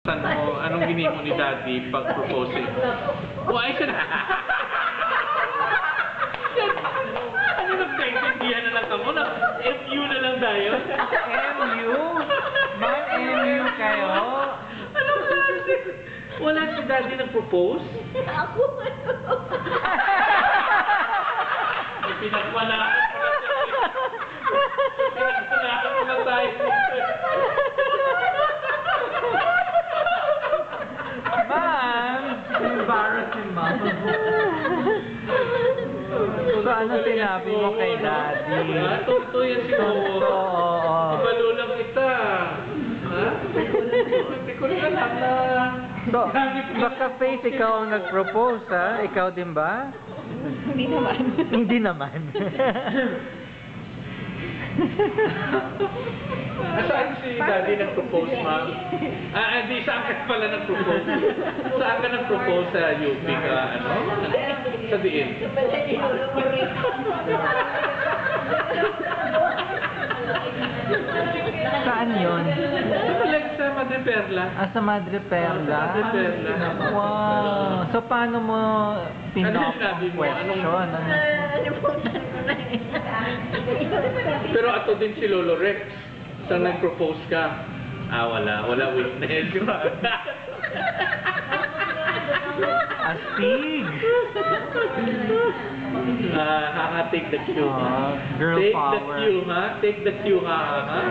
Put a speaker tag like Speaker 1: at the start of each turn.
Speaker 1: Tanong mo, anong gini mo ni Daddy pag proposing? Why siya na? Ano nagkaintindihan na lang ako? MU na lang tayo?
Speaker 2: MU? Mag-MU kayo?
Speaker 1: Ano klase? Wala si Daddy nag-propose?
Speaker 3: Ako.
Speaker 1: Pinagpalaan ko na siya. Pinagpalaan ko na tayo.
Speaker 2: Ma'am! Embarrassing, ma'am. So, ano sinabi mo kay Daddy?
Speaker 1: Totoo yan si Momo.
Speaker 2: Oo.
Speaker 1: Ibalo lang kita. Ha? Hindi ko rin alam na...
Speaker 2: So, baka Faith, ikaw ang nag-propose, ha? Ikaw din ba?
Speaker 3: Hindi naman.
Speaker 2: Hindi naman.
Speaker 1: Saan si Daddy nag-propose, ma'am? Hindi, saan ka pala nag-propose? Saan ka nag-propose sa UP ka, ano? Sa diin?
Speaker 2: Saan yun?
Speaker 1: Sa Madre Perla.
Speaker 2: Sa Madre Perla?
Speaker 1: Madre Perla.
Speaker 2: Wow! So, paano mo
Speaker 1: Ano sinabi mo?
Speaker 2: question?
Speaker 3: Nalimutan ko na eh.
Speaker 1: Pero ato din si Lolo Rex. Saan nag-propose ka? Wala. Wala witness.
Speaker 2: Astig!
Speaker 1: Take the cue.
Speaker 2: Girl
Speaker 1: Take
Speaker 2: power.
Speaker 1: the cue, ha? Take the cue, ha? Ha?